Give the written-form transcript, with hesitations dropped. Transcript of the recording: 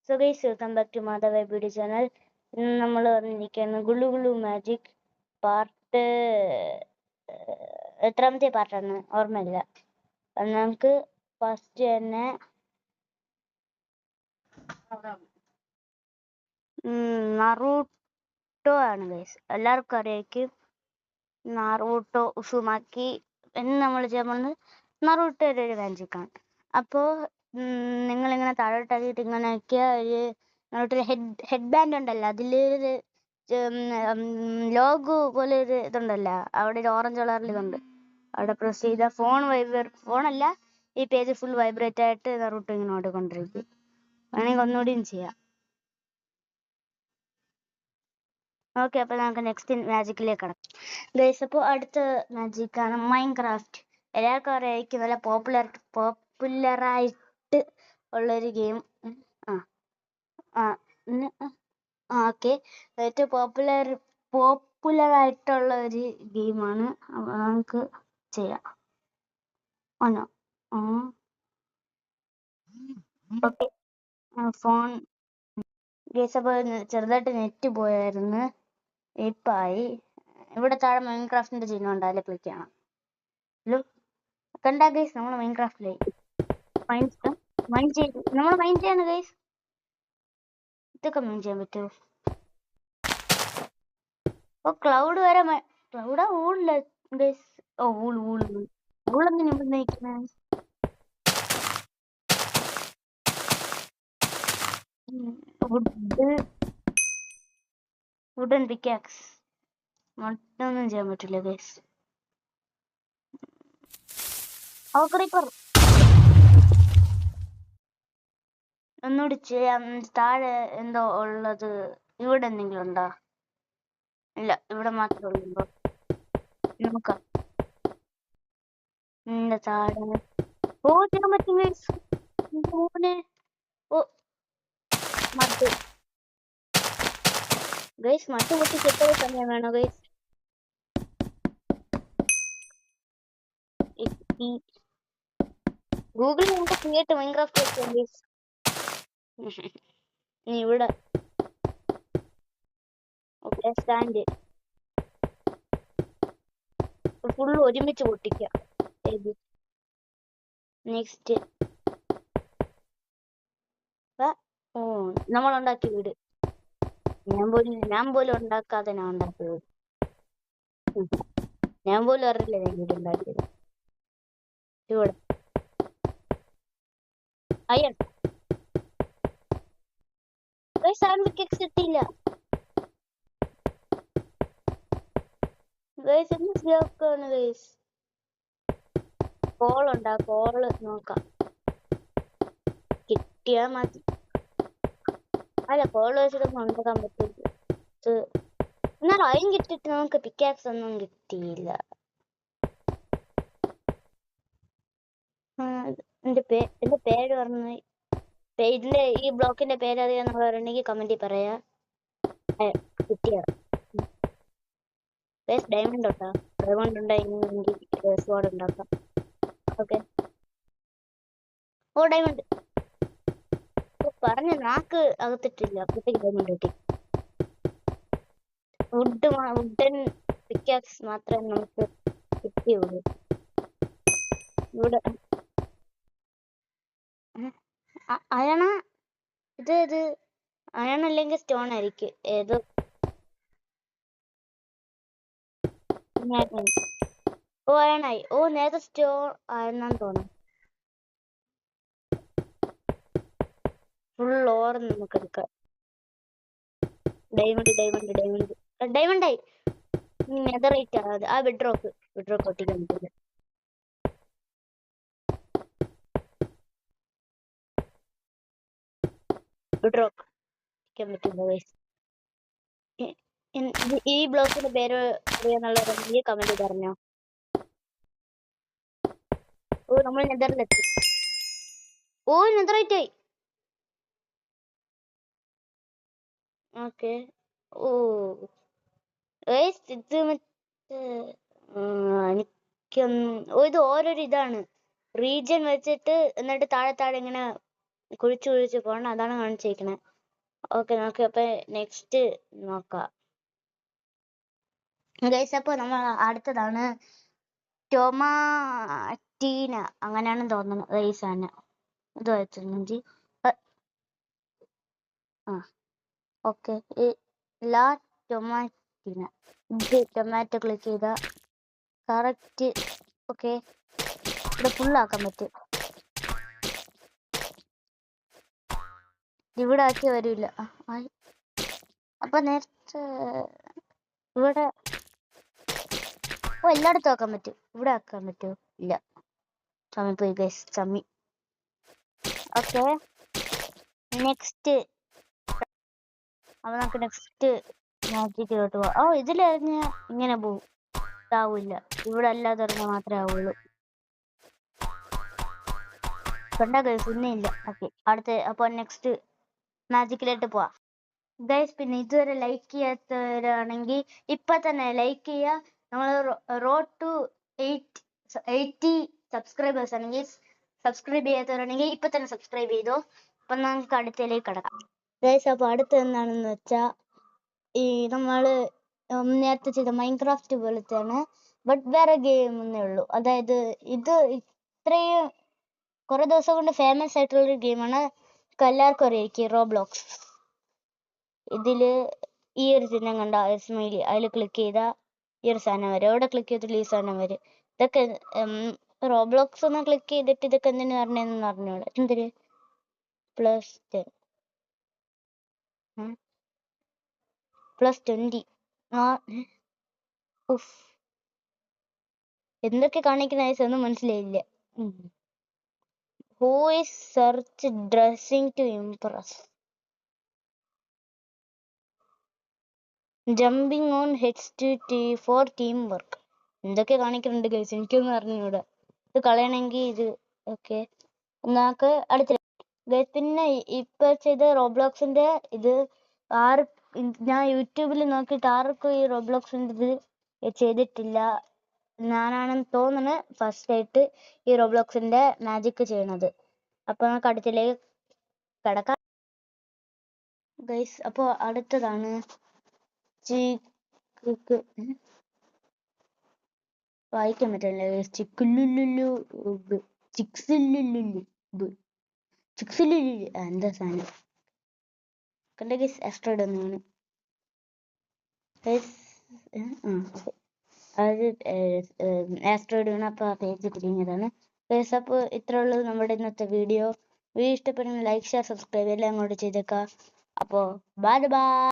So guys, welcome back to Madhava beauty channel. ഇന്ന് നമ്മൾ വന്നിരിക്കുകയാണ് ഗുളു ഗുളു മാജിക് പാർട്ട് എത്രാമത്തെ പാർട്ടാണ് ഓർമ്മയില്ല. നമുക്ക് ഫസ്റ്റ് തന്നെ നറൂട്ടോ ആണ് ഗൈസ്. എല്ലാവർക്കും അറിയായിരിക്കും നറൂട്ടോ ഉസുമാക്കി എന്ന് നമ്മൾ ചെയ്യുന്നത് നറൂട്ടോയുടെ ഒരു മാജിക്കാണ്. അപ്പോൾ നിങ്ങളിങ്ങനെ താഴോട്ടാക്കിയിട്ട് ഇങ്ങനെ ഒരു ഹെഡ് ബാൻഡ് ഉണ്ടല്ലോ, അതിലൊരു ലോഗോ പോലെ ഒരു ഇതുണ്ടല്ലോ, അവിടെ ഒരു ഓറഞ്ച് കളറിൽ ഇതുണ്ട്. അവിടെ പ്രസ് ചെയ്ത ഫോണല്ല, ഈ പേജ് ഫുൾ വൈബ്രേറ്റ് ആയിട്ട് നറൂട്ടോ ഇങ്ങനെ ഓടിക്കൊണ്ടിരിക്കും. വേണമെങ്കിൽ ഒന്നുകൂടിയും ചെയ്യാം. ഓക്കെ, അപ്പോൾ നമുക്ക് നെക്സ്റ്റ് മാജിക്കിലേക്ക് കടക്കാം ഗൈസ്. അപ്പോൾ അടുത്ത മാജിക്കാണ് മൈൻക്രാഫ്റ്റ്. എല്ലാവർക്കും അറിയായിരിക്കും, നല്ല പോപ്പുലറായിട്ട് ഉള്ളൊരു ഗെയിം. ഓക്കെ, ഏറ്റവും പോപ്പുലറായിട്ടുള്ള ഒരു ഗെയിമാണ്. നമുക്ക് ചെയ്യാം. Okay, phone guys. അപ്പോൾ ചെറുതായിട്ട് നെറ്റ് പോയായിരുന്നു, ഇപ്പായി. ഇവിടെ താഴെ മൈൻക്രാഫ്റ്റിന്റെ ചിഹ്നം ഉണ്ടായാലും ക്ലിക്ക് ചെയ്യണം. കണ്ടാ ഗൈസ്, നമ്മൾ മൈൻക്രാഫ്റ്റിലായി. നമ്മൾ മൈൻഡ് ചെയ്യാണ് ഗൈസ്. ഇതൊക്കെ മൈൻഡ് ചെയ്യാൻ പറ്റുമോ? ഓ, ക്ലൗഡ് വരെ. ക്ലൗഡാ ഊളില്ല ഗൈസ്. ഓ, ഊളെന്തിനാ ഇവിടെ നിൽക്കുന്നേ? വുഡൻ പിക്കാക്സ് മറ്റൊന്നും ചെയ്യാൻ പറ്റില്ല ഗൈസ്. ഒന്നുകൂടി ചെയ്യാം. താഴെ എന്തോ ഉള്ളത്, ഇവിടെ എന്തെങ്കിലും ഉണ്ടോ? ഇല്ല, ഇവിടെ മാത്രമേ ഉള്ളൂ. നോക്കാം. താഴെ ചെയ്യാൻ പറ്റും ഗൈസ്. ഓ, മട്ട് ഗൈസ്, മട്ട് പൊട്ടിക്ക് എത്ര സമയം വേണോ ഗൈസ്? ഗൂഗിളിൽ നമുക്ക് ക്രിയേറ്റ് മൈൻക്രാഫ്റ്റ് വെക്കാം ഗൈസ്. ഇനി ഇവിടെ സ്റ്റാൻഡ് ഫുള്ള് ഒരുമിച്ച് പൊട്ടിക്കാം. നെക്സ്റ്റ് നമ്മൾ ഉണ്ടാക്കിയ വീട്. ഞാൻ പോലും ഉണ്ടാക്കാതെ ഞാൻ ഉണ്ടാക്കിയ വീട്. ഞാൻ പോലും അറിയില്ല ഞാൻ വീട് ഉണ്ടാക്കിയത്. ഇവിടെ അയ്യൺ കിട്ടിയില്ല ഗൈസ്. എന്ത് സ്ലോക്കാണ് ഗൈസ്. കോളുണ്ടാ, കോള് നോക്കാം. കിട്ടിയാ മതി. അല്ല, കോള് വെച്ചിട്ടൊന്നും ഉണ്ടാക്കാൻ പറ്റില്ല. എന്നാലും അയൺ കിട്ടിയിട്ട് നമുക്ക് പിക്കാക്സ് ഒന്നും കിട്ടിയില്ല. എന്റെ പേര് പറഞ്ഞു. ഇതിന്റെ ഈ ബ്ലോക്കിന്റെ പേര് അറിയാന്നുള്ളവരുണ്ടെങ്കിൽ കമന്റിൽ പറയാ. കിട്ടിയ ഡയമണ്ട് ഉണ്ടോ? ഡയമണ്ട് ഉണ്ടായിരുന്നെങ്കിൽ സ്വാഡ് ഉണ്ടാക്കാം. ഓക്കെ. ഓ, ഡയമണ്ട് പറഞ്ഞ നാക്ക് അകത്തിട്ടില്ല, അപ്പഴത്തേക്ക് ഡയമണ്ട് കിട്ടി. വുഡൻ പിക്കാക്സ് മാത്രമേ നമുക്ക് കിട്ടിയുള്ളൂ. ഇവിടെ അയണ, ഇത് അയൺ അല്ലെങ്കിൽ സ്റ്റോൺ ആയിരിക്കും. ഏതോ ഓ, അയണായി. ഓ, നേരത്തെ സ്റ്റോൺ ആയെന്നാന്ന് തോന്നുന്നു. ഫുൾ ഓർ നമുക്ക് എടുക്കാം. ഡയമണ്ടായി. നെതറൈറ്റ് ആണ്. ആ ബെഡ്റോക്ക് ഒട്ടിക്കാൻ പറ്റില്ല. ബെഡ്റോക്ക് ഒട്ടിക്കാൻ പറ്റില്ല. ഈ ബ്ലോക്കിന്റെ പേര് അറിയാന്നുള്ളവരെങ്കിൽ കമന്റ് പറഞ്ഞോ. ഓ, നമ്മൾ നെതറിലെത്തി. ഓ, നെതറൈറ്റ് ആയി. ഓക്കെ. ഓ, ഇത് എനിക്കൊന്നും. ഓ, ഇത് ഓരോരു ഇതാണ്, റീജിയൻ വെച്ചിട്ട്. എന്നിട്ട് താഴെ ഇങ്ങനെ കുഴിച്ച് പോകണം, അതാണ് കാണിച്ചിരിക്കുന്നത്. ഓക്കെ, നമുക്ക് അപ്പൊ നെക്സ്റ്റ് നോക്കാം ഗൈസ്. അപ്പൊ നമ്മൾ അടുത്തതാണ് ടൊമാറ്റീന, അങ്ങനെയാണെന്ന് തോന്നുന്നു ഗൈസ്. ആണ് ഇത് വെച്ചിട്ടുണ്ടെങ്കിൽ ഓക്കെ, ലാ ടൊമാറ്റീന. ഇത് ടൊമാറ്റോ ക്ലിക്ക് ചെയ്ത കറക്റ്റ്. ഓക്കെ, ഇവിടെ ഫുള്ളാക്കാൻ പറ്റും. ഇവിടെ ആക്കി വരില്ല. അപ്പൊ നേരത്തെ ഇവിടെ എല്ലായിടത്തും ആക്കാൻ പറ്റും. ഇവിടെ ആക്കാൻ പറ്റുമോ? ഇല്ല, ചമ്മി പോയി ഗൈസ്, ചമ്മി. Okay, next. അപ്പൊ നമുക്ക് നെക്സ്റ്റ് മാജിക്കിലോട്ട് പോവാം. ഇതിലെറിഞ്ഞ ഇങ്ങനെ പോവും, ഇതാവൂല. ഇവിടെ അല്ലാതെ എറിഞ്ഞാൽ മാത്രമേ ആവുള്ളൂ. കണ്ട ഗൈസ്, ഇല്ല. ഓക്കെ, അടുത്ത. അപ്പൊ നെക്സ്റ്റ് മാജിക്കിലോട്ട് പോവാം ഗൈസ്. പിന്നെ ഇതുവരെ ലൈക്ക് ചെയ്യാത്തവരാണെങ്കിൽ ഇപ്പൊ തന്നെ ലൈക്ക് ചെയ്യുക. നമ്മൾ റോഡ് ടു 80 സബ്സ്ക്രൈബേഴ്സ് ആണെങ്കിൽ, സബ്സ്ക്രൈബ് ചെയ്യാത്തവരാണെങ്കിൽ ഇപ്പൊ തന്നെ സബ്സ്ക്രൈബ് ചെയ്തോ. അപ്പൊ നമുക്ക് അടുത്തതിലേക്ക് കിടക്കാം ഗൈസ്. അപ്പൊ അടുത്ത എന്താണെന്ന് വെച്ചാൽ ഈ നമ്മള് നേരത്തെ ചെയ്ത മൈൻക്രാഫ്റ്റ് പോലത്തെയാണ്, ബട്ട് വേറെ ഗെയിം എന്നേ ഉള്ളൂ. അതായത് ഇത് ഇത്രയും കുറെ ദിവസം കൊണ്ട് ഫേമസ് ആയിട്ടുള്ളൊരു ഗെയിമാണ്. എല്ലാവർക്കും അറിയാം, റോബ്ലോക്സ്. ഇതില് ഈ ഒരു ചിഹ്നം കണ്ട, സ്മൈലി, അതിൽ ക്ലിക്ക് ചെയ്താൽ ഈ ഒരു സാധനം വരും. എവിടെ ക്ലിക്ക് ചെയ്തിട്ട് ഈ സാധനം വരും. ഇതൊക്കെ റോബ്ലോക്സ് ഒന്ന് ക്ലിക്ക് ചെയ്തിട്ട് ഇതൊക്കെ എന്തിനു പറഞ്ഞതെന്ന് അറിഞ്ഞോളൂ. എന്തിന് +10 +20 എന്തൊക്കെ കാണിക്കുന്ന ഒന്നും മനസ്സിലായില്ല. Who is search dressing to impress, jumping on heads for team work. എന്തൊക്കെ കാണിക്കുന്നുണ്ട് ഗൈസ്, എനിക്കൊന്നും അറിഞ്ഞൂടാ. ഇത് കളയണമെങ്കിൽ ഇത്. ഓക്കെ, നമുക്ക് അടുത്ത ഗൈസ്. പിന്നെ ഇപ്പൊ ചെയ്ത റോബ്ലോക്സിന്റെ ഇത് ഞാൻ യൂട്യൂബിൽ നോക്കിയിട്ട് ആർക്കും ഈ റോബ്ലോക്സിന്റെ ഇത് ചെയ്തിട്ടില്ല. ഞാനാണെന്ന് തോന്നുന്നു ഫസ്റ്റ് ആയിട്ട് ഈ റോബ്ലോക്സിന്റെ മാജിക് ചെയ്യണത്. അപ്പൊ നമുക്ക് അടുത്തിലേക്ക് കിടക്കാം ഗൈസ്. അപ്പൊ അടുത്തതാണ് വായിക്കാൻ പറ്റില്ല. എന്താ സാധനം കണ്ട ഗൈസ്, ആസ്ട്രോയിഡ് എന്നാണ്. അത് ആസ്ട്രോയിഡ് ആണ്. അപ്പൊ ആ പേജ് കുടുങ്ങിയതാണ് ഗൈസ്. അപ്പോൾ ഇത്ര ഉള്ളൂ നമ്മുടെ ഇന്നത്തെ വീഡിയോ. ഇഷ്ടപ്പെടുന്ന ലൈക്ക്, ഷെയർ, സബ്സ്ക്രൈബ് എല്ലാം അങ്ങോട്ട് ചെയ്തേക്കാം. അപ്പോൾ ബൈ ബൈ.